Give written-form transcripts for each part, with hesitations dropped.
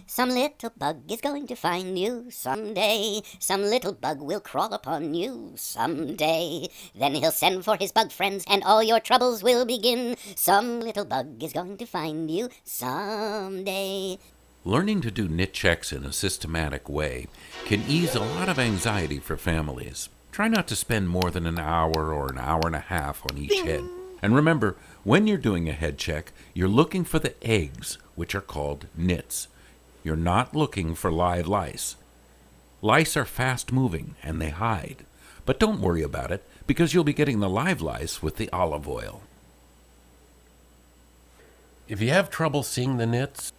Some little bug is going to find you someday. Some little bug will crawl upon you someday. Then he'll send for his bug friends and all your troubles will begin. Some little bug is going to find you someday. Learning to do knit checks in a systematic way can ease a lot of anxiety for families. Try not to spend more than an hour or an hour and a half on each head. And remember, when you're doing a head check, you're looking for the eggs, which are called nits. You're not looking for live lice. Lice are fast-moving and they hide. But don't worry about it, because you'll be getting the live lice with the olive oil. If you have trouble seeing the nits,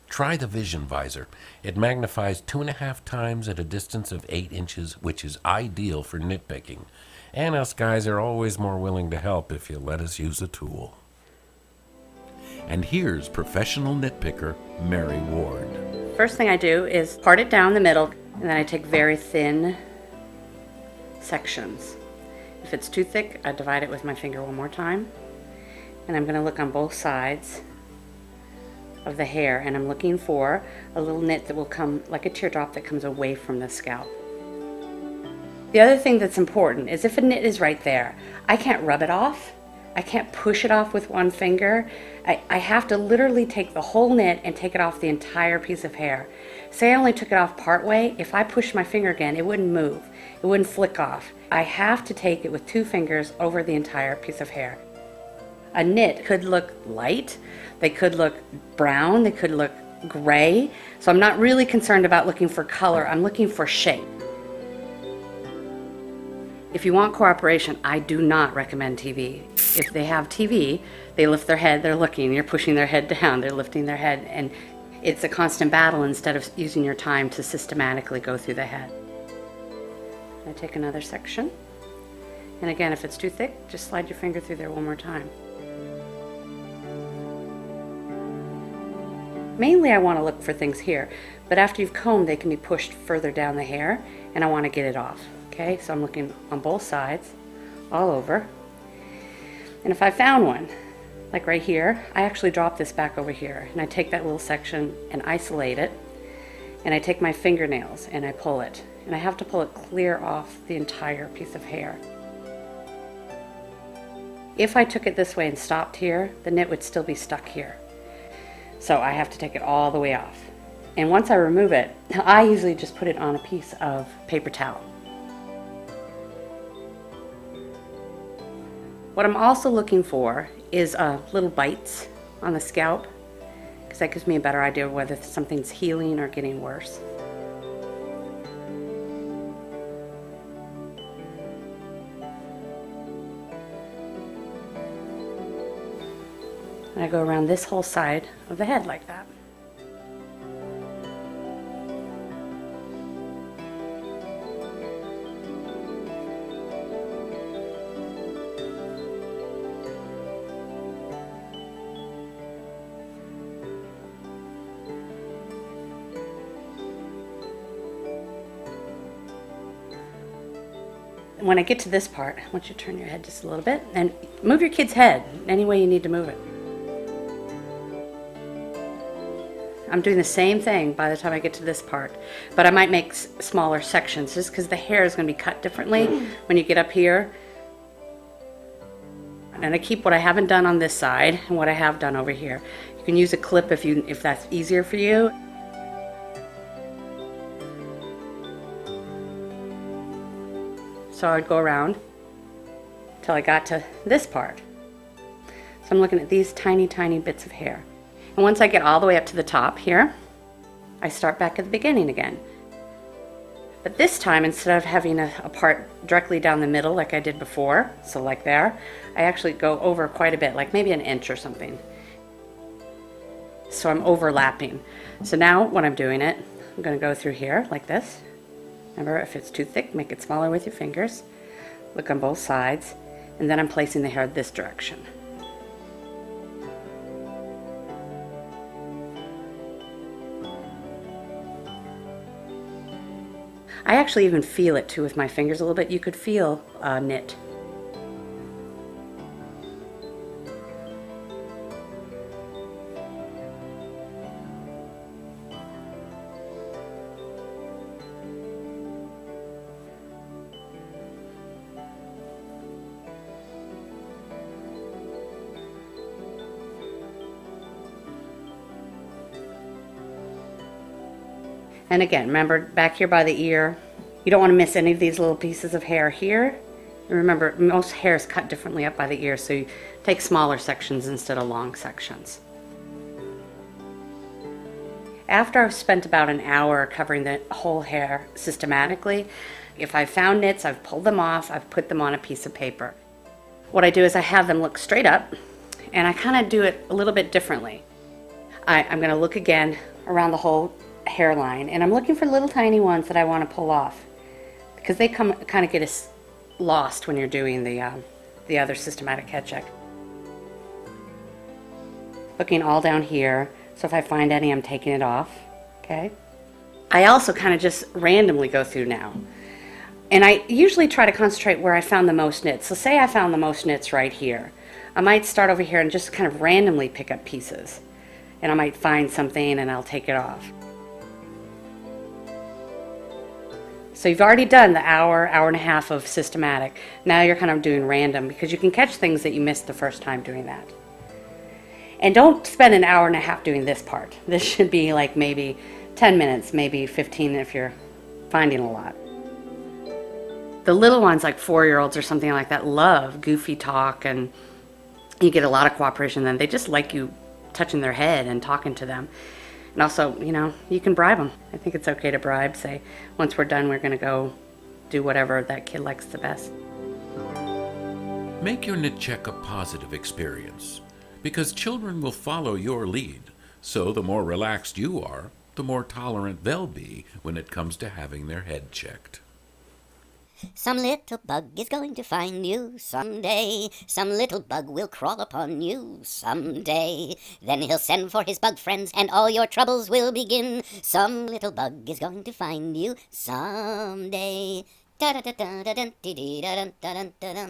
try the Vision Visor. It magnifies 2.5 times at a distance of 8 inches, which is ideal for nitpicking. And us guys are always more willing to help if you let us use a tool. And here's professional nitpicker Mary Ward. First thing I do is part it down the middle, and then I take very thin sections. If it's too thick, I divide it with my finger one more time. And I'm going to look on both sides of the hair, and I'm looking for a little nit that will come like a teardrop that comes away from the scalp. The other thing that's important is if a nit is right there, I can't rub it off. I can't push it off with one finger. I have to literally take the whole knit and take it off the entire piece of hair. Say I only took it off part way, if I pushed my finger again, it wouldn't move. It wouldn't flick off. I have to take it with 2 fingers over the entire piece of hair. A knit could look light, they could look brown, they could look gray. So I'm not really concerned about looking for color, I'm looking for shape. If you want cooperation, I do not recommend TV. If they have TV, they lift their head, they're looking, you're pushing their head down, they're lifting their head, and it's a constant battle instead of using your time to systematically go through the head. I take another section, and again, if it's too thick, just slide your finger through there one more time. Mainly I want to look for things here, but after you've combed, they can be pushed further down the hair, and I want to get it off. Okay, so I'm looking on both sides, all over. And if I found one, like right here, I actually drop this back over here, and I take that little section and isolate it, and I take my fingernails and I pull it. And I have to pull it clear off the entire piece of hair. If I took it this way and stopped here, the knit would still be stuck here. So I have to take it all the way off. And once I remove it, I usually just put it on a piece of paper towel. What I'm also looking for is little bites on the scalp, because that gives me a better idea of whether something's healing or getting worse. And I go around this whole side of the head like that. When I get to this part, I want you to turn your head just a little bit and move your kid's head any way you need to move it. I'm doing the same thing by the time I get to this part, but I might make smaller sections just because the hair is going to be cut differently when you get up here. And I keep what I haven't done on this side and what I have done over here. You can use a clip if that's easier for you. So I would go around till I got to this part. So I'm looking at these tiny, tiny bits of hair. And once I get all the way up to the top here, I start back at the beginning again. But this time, instead of having a part directly down the middle like I did before, so like there, I actually go over quite a bit, like maybe an inch or something. So I'm overlapping. So now when I'm doing it, I'm going to go through here like this. Remember, if it's too thick, make it smaller with your fingers. Look on both sides, and then I'm placing the hair this direction. I actually even feel it too with my fingers a little bit. You could feel knit. And again, remember back here by the ear, you don't want to miss any of these little pieces of hair here. And remember, most hair is cut differently up by the ear, so you take smaller sections instead of long sections. After I've spent about an hour covering the whole hair systematically, if I've found nits, I've pulled them off, I've put them on a piece of paper. What I do is I have them look straight up, and I kind of do it a little bit differently. I'm going to look again around the whole hairline, and I'm looking for little tiny ones that I want to pull off, because they kind of get lost when you're doing the other systematic head check. Looking all down here, so if I find any, I'm taking it off, okay? I also kind of just randomly go through now. And I usually try to concentrate where I found the most nits. So say I found the most nits right here. I might start over here and just kind of randomly pick up pieces. And I might find something and I'll take it off. So you've already done the hour and a half of systematic. Now you're kind of doing random, because you can catch things that you missed the first time doing that. And don't spend an hour and a half doing this part. This should be like maybe 10 minutes, maybe 15 if you're finding a lot. The little ones, like 4-year-olds or something like that, love goofy talk, and you get a lot of cooperation then. They just like you touching their head and talking to them. And also, you know, you can bribe them. I think it's okay to bribe. Say, once we're done, we're going to go do whatever that kid likes the best. Make your knit check a positive experience, because children will follow your lead. So the more relaxed you are, the more tolerant they'll be when it comes to having their head checked. Some little bug is going to find you someday. Some little bug will crawl upon you someday. Then he'll send for his bug friends and all your troubles will begin. Some little bug is going to find you someday. Da da da da da da da da da da da.